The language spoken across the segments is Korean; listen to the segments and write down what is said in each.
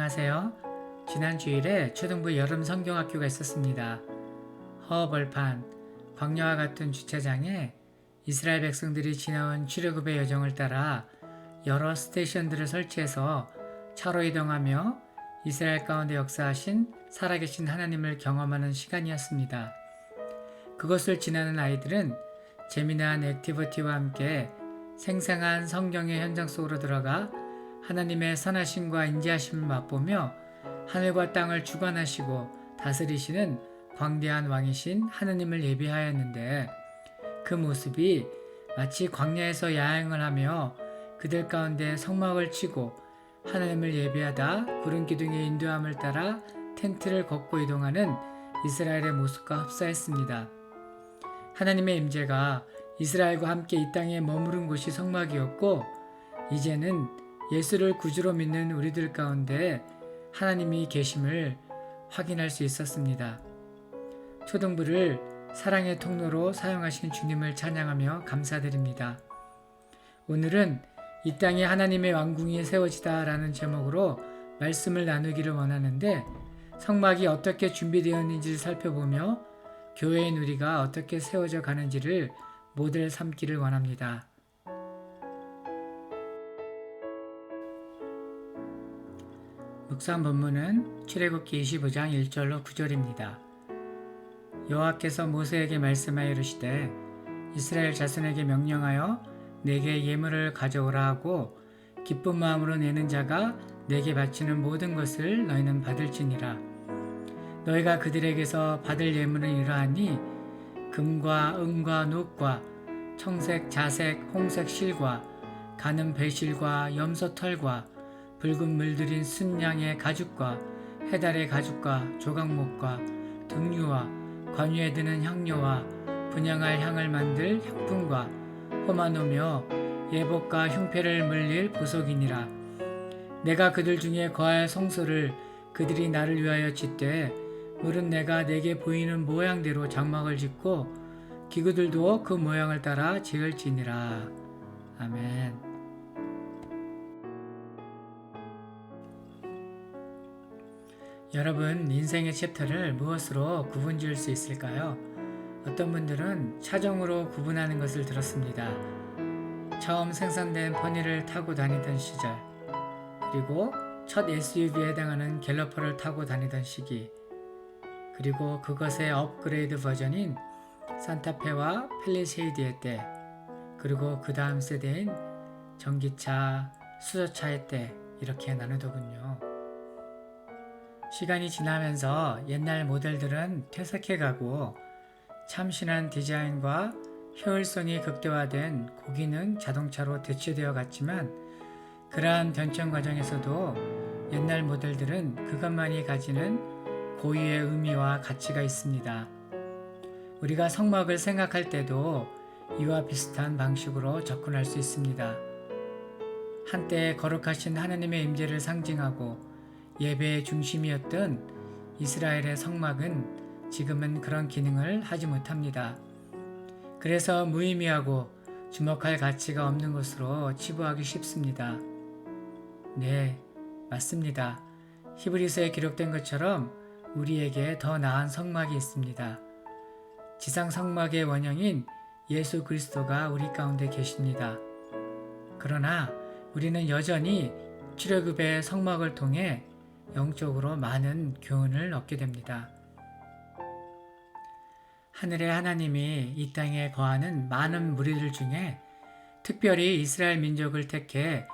안녕하세요. 지난 주일에 초등부 여름 성경학교가 있었습니다. 허벌판, 광야와 같은 주차장에 이스라엘 백성들이 지나온 출애굽의 여정을 따라 여러 스테이션들을 설치해서 차로 이동하며 이스라엘 가운데 역사하신 살아계신 하나님을 경험하는 시간이었습니다. 그것을 지나는 아이들은 재미난 액티비티와 함께 생생한 성경의 현장 속으로 들어가 하나님의 선하심과 인자하심을 맛보며 하늘과 땅을 주관하시고 다스리시는 광대한 왕이신 하나님을 예배하였는데, 그 모습이 마치 광야에서 야행을 하며 그들 가운데 성막을 치고 하나님을 예배하다 구름 기둥의 인도함을 따라 텐트를 걷고 이동하는 이스라엘의 모습과 흡사했습니다. 하나님의 임재가 이스라엘과 함께 이 땅에 머무른 곳이 성막이었고, 이제는 예수를 구주로 믿는 우리들 가운데 하나님이 계심을 확인할 수 있었습니다. 초등부를 사랑의 통로로 사용하신 주님을 찬양하며 감사드립니다. 오늘은 이 땅에 하나님의 왕궁이 세워지다 라는 제목으로 말씀을 나누기를 원하는데, 성막이 어떻게 준비되었는지를 살펴보며 교회인 우리가 어떻게 세워져 가는지를 모델 삼기를 원합니다. 묵상 본문은 출애굽기 25장 1절로 9절입니다. 여호와께서 모세에게 말씀하여 이르시되 이스라엘 자손에게 명령하여 내게 예물을 가져오라 하고 기쁜 마음으로 내는 자가 내게 바치는 모든 것을 너희는 받을지니라. 너희가 그들에게서 받을 예물은 이러하니 금과 은과 녹과 청색 자색 홍색 실과 가는 배실과 염소 털과 붉은 물들인 순양의 가죽과 해달의 가죽과 조각목과 등류와 관유에 드는 향료와 분향할 향을 만들 향품과 호마노며 예복과 흉패를 물릴 보석이니라. 내가 그들 중에 거할 성소를 그들이 나를 위하여 짓되 물은 내가 내게 보이는 모양대로 장막을 짓고 기구들도 그 모양을 따라 지을지니라. 아멘. 여러분, 인생의 챕터를 무엇으로 구분 지을 수 있을까요? 어떤 분들은 차종으로 구분하는 것을 들었습니다. 처음 생산된 포니를 타고 다니던 시절, 그리고 첫 SUV에 해당하는 갤러퍼를 타고 다니던 시기, 그리고 그것의 업그레이드 버전인 산타페와 펠리세이드의 때, 그리고 그 다음 세대인 전기차, 수소차의 때, 이렇게 나누더군요. 시간이 지나면서 옛날 모델들은 퇴색해가고 참신한 디자인과 효율성이 극대화된 고기능 자동차로 대체되어 갔지만, 그러한 변천 과정에서도 옛날 모델들은 그것만이 가지는 고유의 의미와 가치가 있습니다. 우리가 성막을 생각할 때도 이와 비슷한 방식으로 접근할 수 있습니다. 한때 거룩하신 하나님의 임재를 상징하고 예배의 중심이었던 이스라엘의 성막은 지금은 그런 기능을 하지 못합니다. 그래서 무의미하고 주목할 가치가 없는 것으로 치부하기 쉽습니다. 네, 맞습니다. 히브리서에 기록된 것처럼 우리에게 더 나은 성막이 있습니다. 지상 성막의 원형인 예수 그리스도가 우리 가운데 계십니다. 그러나 우리는 여전히 출애굽의 성막을 통해 영적으로 많은 교훈을 얻게 됩니다. 하늘의 하나님이 이 땅에 거하는 많은 무리들 중에 특별히 이스라엘 민족을 택해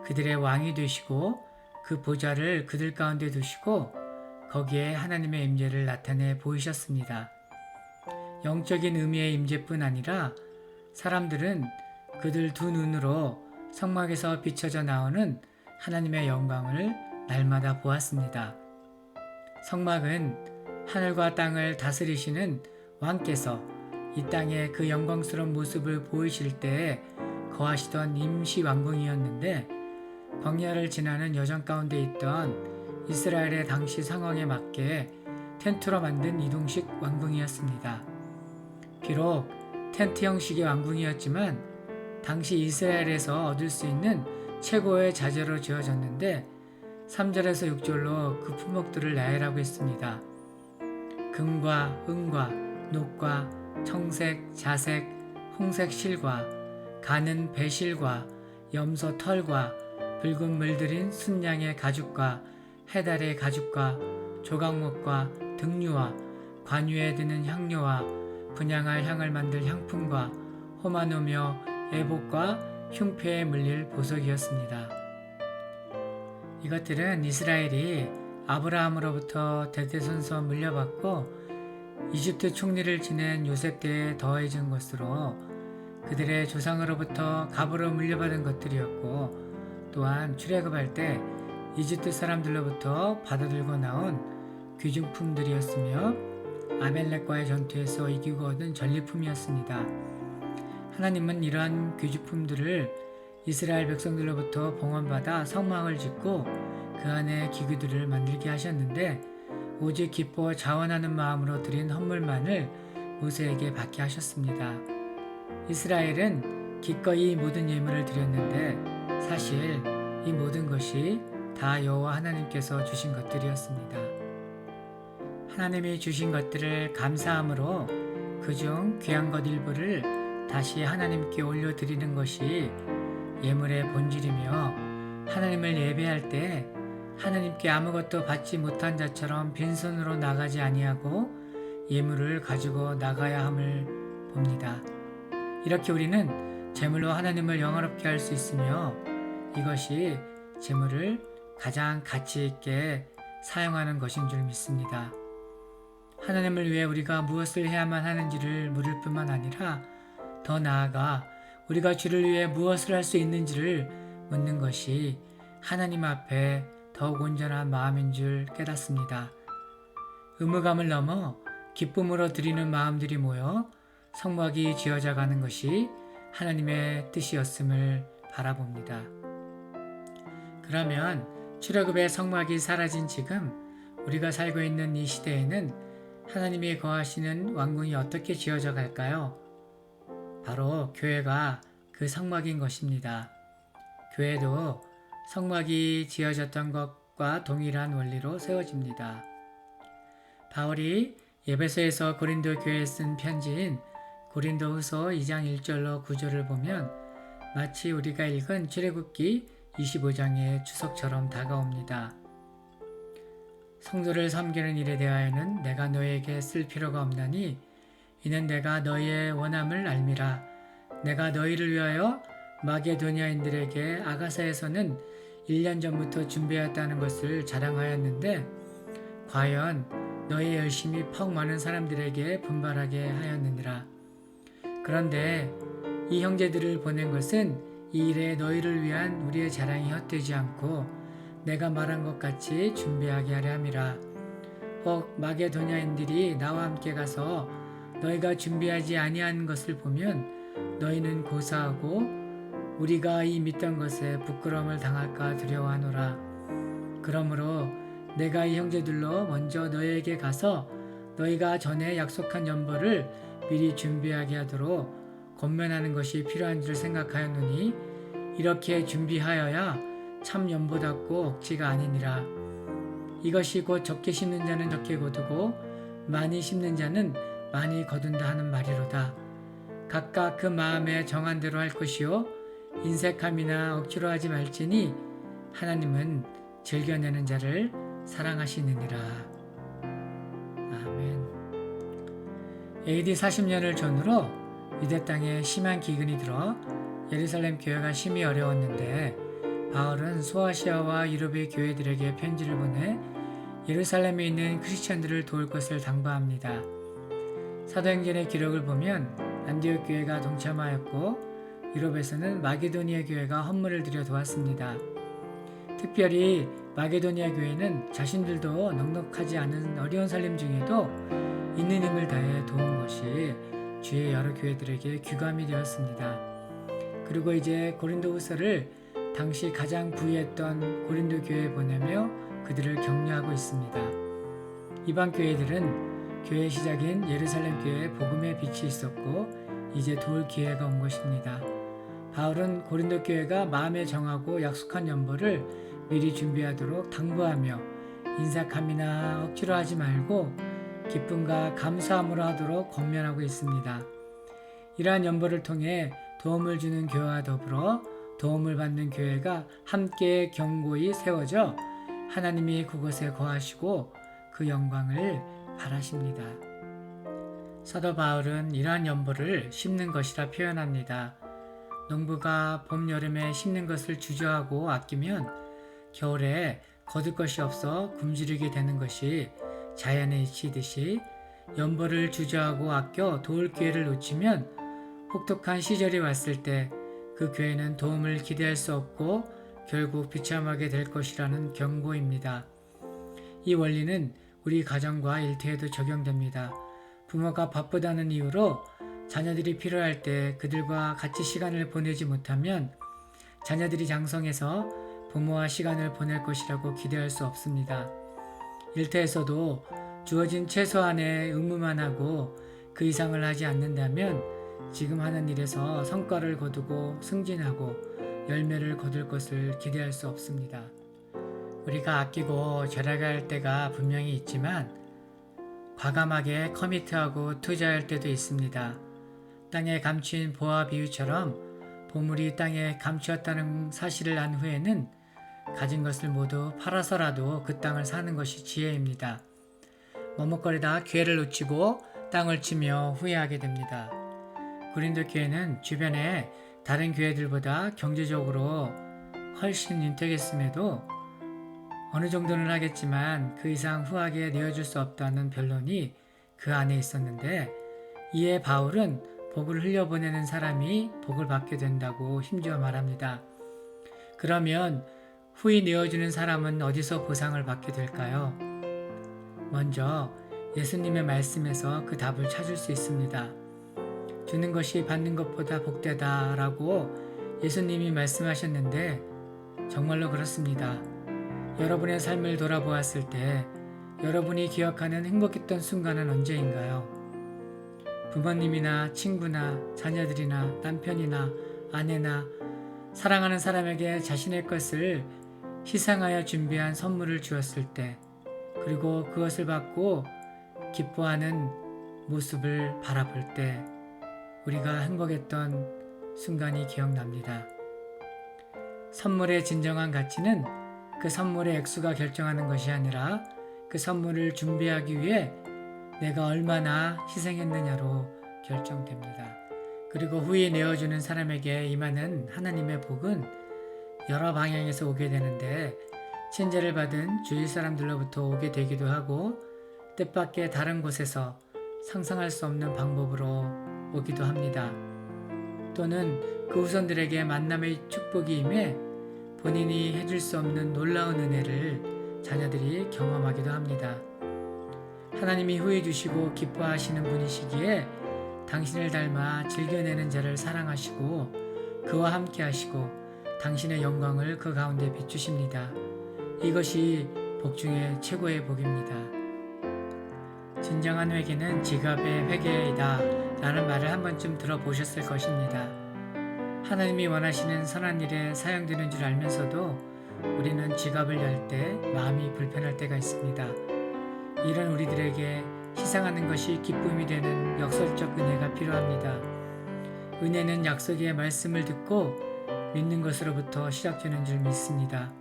그들의 왕이 되시고 그 보좌를 그들 가운데 두시고 거기에 하나님의 임재를 나타내 보이셨습니다. 영적인 의미의 임재뿐 아니라 사람들은 그들 두 눈으로 성막에서 비춰져 나오는 하나님의 영광을 날마다 보았습니다. 성막은 하늘과 땅을 다스리시는 왕께서 이 땅에 그 영광스러운 모습을 보이실 때에 거하시던 임시 왕궁이었는데, 광야를 지나는 여정 가운데 있던 이스라엘의 당시 상황에 맞게 텐트로 만든 이동식 왕궁이었습니다. 비록 텐트 형식의 왕궁이었지만 당시 이스라엘에서 얻을 수 있는 최고의 자재로 지어졌는데 3절에서 6절로 그 품목들을 나열하고 있습니다. 금과 은과 녹과 청색, 자색, 홍색 실과 가는 배실과 염소 털과 붉은 물들인 순양의 가죽과 해달의 가죽과 조각목과 등류와 관유에 드는 향료와 분향할 향을 만들 향품과 호마노며 애복과 흉패에 물릴 보석이었습니다. 이것들은 이스라엘이 아브라함으로부터 대대손손 물려받고 이집트 총리를 지낸 요셉 때에 더해진 것으로 그들의 조상으로부터 갑으로 물려받은 것들이었고, 또한 출애굽할 때 이집트 사람들로부터 받아들고 나온 귀중품들이었으며 아벨렉과의 전투에서 이기고 얻은 전리품이었습니다. 하나님은 이러한 귀중품들을 이스라엘 백성들로부터 봉헌받아 성막을 짓고 그 안에 기구들을 만들게 하셨는데, 오직 기뻐 자원하는 마음으로 드린 헌물만을 모세에게 받게 하셨습니다. 이스라엘은 기꺼이 모든 예물을 드렸는데 사실 이 모든 것이 다 여호와 하나님께서 주신 것들이었습니다. 하나님이 주신 것들을 감사함으로 그중 귀한 것 일부를 다시 하나님께 올려드리는 것이 예물의 본질이며, 하나님을 예배할 때 하나님께 아무것도 받지 못한 자처럼 빈손으로 나가지 아니하고 예물을 가지고 나가야 함을 봅니다. 이렇게 우리는 제물로 하나님을 영화롭게 할 수 있으며, 이것이 제물을 가장 가치 있게 사용하는 것인 줄 믿습니다. 하나님을 위해 우리가 무엇을 해야만 하는지를 물을 뿐만 아니라 더 나아가 우리가 주를 위해 무엇을 할 수 있는지를 묻는 것이 하나님 앞에 더욱 온전한 마음인 줄 깨닫습니다. 의무감을 넘어 기쁨으로 드리는 마음들이 모여 성막이 지어져 가는 것이 하나님의 뜻이었음을 바라봅니다. 그러면 출애굽의 성막이 사라진 지금 우리가 살고 있는 이 시대에는 하나님이 거하시는 왕궁이 어떻게 지어져 갈까요? 바로 교회가 그 성막인 것입니다. 교회도 성막이 지어졌던 것과 동일한 원리로 세워집니다. 바울이 에베소에서 고린도 교회에 쓴 편지인 고린도후서 2장 1절로 9절을 보면 마치 우리가 읽은 출애굽기 25장의 추석처럼 다가옵니다. 성도를 섬기는 일에 대하여는 내가 너에게 쓸 필요가 없나니 이는 내가 너희의 원함을 알미라. 내가 너희를 위하여 마게도냐인들에게 아가사에서는 1년 전부터 준비하였다는 것을 자랑하였는데 과연 너희 열심이 퍽 많은 사람들에게 분발하게 하였느니라. 그런데 이 형제들을 보낸 것은 이 일에 너희를 위한 우리의 자랑이 헛되지 않고 내가 말한 것 같이 준비하게 하려 함이라. 혹 마게도냐인들이 나와 함께 가서 너희가 준비하지 아니한 것을 보면 너희는 고사하고 우리가 이 믿던 것에 부끄러움을 당할까 두려워하노라. 그러므로 내가 이 형제들로 먼저 너희에게 가서 너희가 전에 약속한 연보를 미리 준비하게 하도록 권면하는 것이 필요한 줄 생각하였노니 이렇게 준비하여야 참 연보답고 억지가 아니니라. 이것이 곧 적게 심는 자는 적게 거두고 많이 심는 자는 많이 거둔다 하는 말이로다. 각각 그 마음에 정한 대로 할 것이요 인색함이나 억지로 하지 말지니 하나님은 즐겨내는 자를 사랑하시느니라. 아멘. AD 40년을 전후로 유대 땅에 심한 기근이 들어 예루살렘 교회가 심히 어려웠는데 바울은 소아시아와 유럽의 교회들에게 편지를 보내 예루살렘에 있는 크리스천들을 도울 것을 당부합니다. 사도행전의 기록을 보면 안디옥 교회가 동참하였고 유럽에서는 마게도니아 교회가 헌물을 들여 도왔습니다. 특별히 마게도니아 교회는 자신들도 넉넉하지 않은 어려운 살림 중에도 있는 힘을 다해 도운 것이 주의 여러 교회들에게 규감이 되었습니다. 그리고 이제 고린도후서를 당시 가장 부유했던 고린도 교회에 보내며 그들을 격려하고 있습니다. 이방 교회들은 교회 시작인 예루살렘 교회에 복음의 빛이 있었고 이제 도울 기회가 온 것입니다. 바울은 고린도 교회가 마음에 정하고 약속한 연보를 미리 준비하도록 당부하며 인사감이나 억지로 하지 말고 기쁨과 감사함으로 하도록 권면하고 있습니다. 이러한 연보를 통해 도움을 주는 교회와 더불어 도움을 받는 교회가 함께 견고히 세워져 하나님이 그곳에 거하시고 그 영광을 바라십니다. 사도 바울은 이러한 연보를 심는 것이라 표현합니다. 농부가 봄, 여름에 심는 것을 주저하고 아끼면 겨울에 거둘 것이 없어 굶주리게 되는 것이 자연의 이치듯이 연보를 주저하고 아껴 도울 기회를 놓치면 혹독한 시절이 왔을 때 그 교회는 도움을 기대할 수 없고 결국 비참하게 될 것이라는 경고입니다. 이 원리는 우리 가정과 일터에도 적용됩니다. 부모가 바쁘다는 이유로 자녀들이 필요할 때 그들과 같이 시간을 보내지 못하면 자녀들이 장성해서 부모와 시간을 보낼 것이라고 기대할 수 없습니다. 일터에서도 주어진 최소한의 의무만 하고 그 이상을 하지 않는다면 지금 하는 일에서 성과를 거두고 승진하고 열매를 거둘 것을 기대할 수 없습니다. 우리가 아끼고 절약할 때가 분명히 있지만 과감하게 커미트하고 투자할 때도 있습니다. 땅에 감추인 보화 비유처럼 보물이 땅에 감추었다는 사실을 안 후에는 가진 것을 모두 팔아서라도 그 땅을 사는 것이 지혜입니다. 머뭇거리다 기회를 놓치고 땅을 치며 후회하게 됩니다. 고린도 교회는 주변에 다른 교회들보다 경제적으로 훨씬 윤택했음에도 어느 정도는 하겠지만 그 이상 후하게 내어줄 수 없다는 변론이 그 안에 있었는데 이에 바울은 복을 흘려보내는 사람이 복을 받게 된다고 힘주어 말합니다. 그러면 후히 내어주는 사람은 어디서 보상을 받게 될까요? 먼저 예수님의 말씀에서 그 답을 찾을 수 있습니다. 주는 것이 받는 것보다 복되다 라고 예수님이 말씀하셨는데 정말로 그렇습니다. 여러분의 삶을 돌아보았을 때 여러분이 기억하는 행복했던 순간은 언제인가요? 부모님이나 친구나 자녀들이나 남편이나 아내나 사랑하는 사람에게 자신의 것을 희생하여 준비한 선물을 주었을 때 그리고 그것을 받고 기뻐하는 모습을 바라볼 때 우리가 행복했던 순간이 기억납니다. 선물의 진정한 가치는 그 선물의 액수가 결정하는 것이 아니라 그 선물을 준비하기 위해 내가 얼마나 희생했느냐로 결정됩니다. 그리고 후에 내어주는 사람에게 임하는 하나님의 복은 여러 방향에서 오게 되는데 친절을 받은 주위 사람들로부터 오게 되기도 하고 뜻밖의 다른 곳에서 상상할 수 없는 방법으로 오기도 합니다. 또는 그 후손들에게 만남의 축복이 임해 본인이 해줄 수 없는 놀라운 은혜를 자녀들이 경험하기도 합니다. 하나님이 후해 주시고 기뻐하시는 분이시기에 당신을 닮아 즐겨내는 자를 사랑하시고 그와 함께 하시고 당신의 영광을 그 가운데 비추십니다. 이것이 복 중에 최고의 복입니다. 진정한 회개는 지갑의 회개이다 라는 말을 한 번쯤 들어보셨을 것입니다. 하나님이 원하시는 선한 일에 사용되는 줄 알면서도 우리는 지갑을 열 때 마음이 불편할 때가 있습니다. 이런 우리들에게 희생하는 것이 기쁨이 되는 역설적 은혜가 필요합니다. 은혜는 약속의 말씀을 듣고 믿는 것으로부터 시작되는 줄 믿습니다.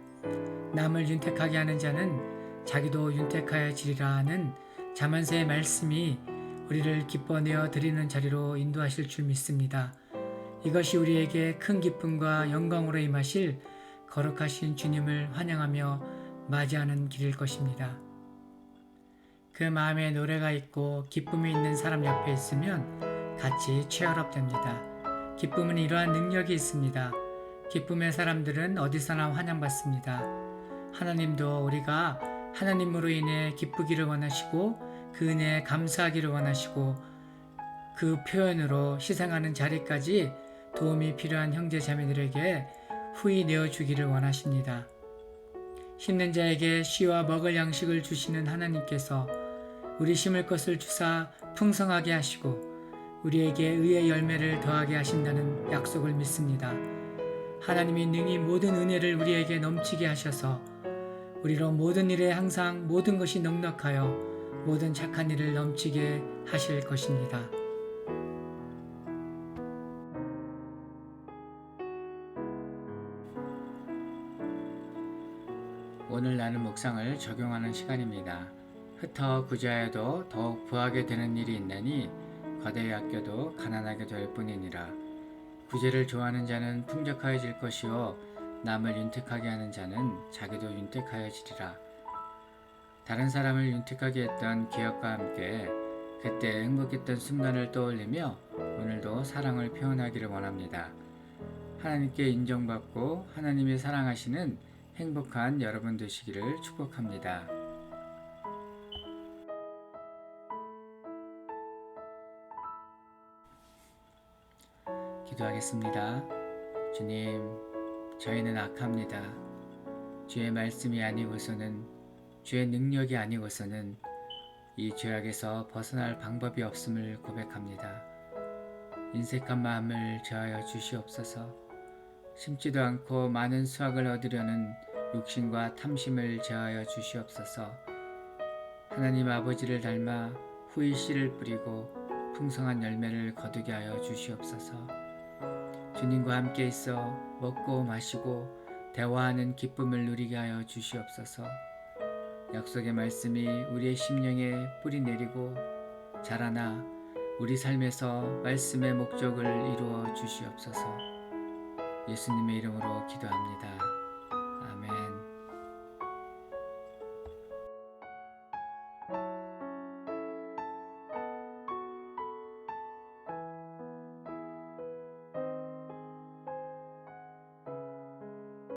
남을 윤택하게 하는 자는 자기도 윤택하여지리라 하는 잠언서의 말씀이 우리를 기뻐내어 드리는 자리로 인도하실 줄 믿습니다. 이것이 우리에게 큰 기쁨과 영광으로 임하실 거룩하신 주님을 환영하며 맞이하는 길일 것입니다. 그 마음에 노래가 있고 기쁨이 있는 사람 옆에 있으면 같이 취업됩니다. 기쁨은 이러한 능력이 있습니다. 기쁨의 사람들은 어디서나 환영받습니다. 하나님도 우리가 하나님으로 인해 기쁘기를 원하시고 그 은혜에 감사하기를 원하시고 그 표현으로 희생하는 자리까지 도움이 필요한 형제 자매들에게 후히 내어주기를 원하십니다. 힘든 자에게 쉬와 먹을 양식을 주시는 하나님께서 우리 심을 것을 주사 풍성하게 하시고 우리에게 의의 열매를 더하게 하신다는 약속을 믿습니다. 하나님이 능히 모든 은혜를 우리에게 넘치게 하셔서 우리로 모든 일에 항상 모든 것이 넉넉하여 모든 착한 일을 넘치게 하실 것입니다. 오늘 나눈 묵상을 적용하는 시간입니다. 흩어 구제하여도 더욱 부하게 되는 일이 있나니 거대히 아껴도 가난하게 될 뿐이니라. 구제를 좋아하는 자는 풍족하여질 것이요 남을 윤택하게 하는 자는 자기도 윤택하여지리라. 다른 사람을 윤택하게 했던 기억과 함께 그때 행복했던 순간을 떠올리며 오늘도 사랑을 표현하기를 원합니다. 하나님께 인정받고 하나님이 사랑하시는 행복한 여러분 되시기를 축복합니다. 기도하겠습니다. 주님, 저희는 악합니다. 주의 말씀이 아니고서는, 주의 능력이 아니고서는 이 죄악에서 벗어날 방법이 없음을 고백합니다. 인색한 마음을 제하여 주시옵소서. 심지도 않고 많은 수확을 얻으려는 욕심과 탐심을 제하여 주시옵소서. 하나님 아버지를 닮아 후히 씨를 뿌리고 풍성한 열매를 거두게 하여 주시옵소서. 주님과 함께 있어 먹고 마시고 대화하는 기쁨을 누리게 하여 주시옵소서. 약속의 말씀이 우리의 심령에 뿌리 내리고 자라나 우리 삶에서 말씀의 목적을 이루어 주시옵소서. 예수님의 이름으로 기도합니다.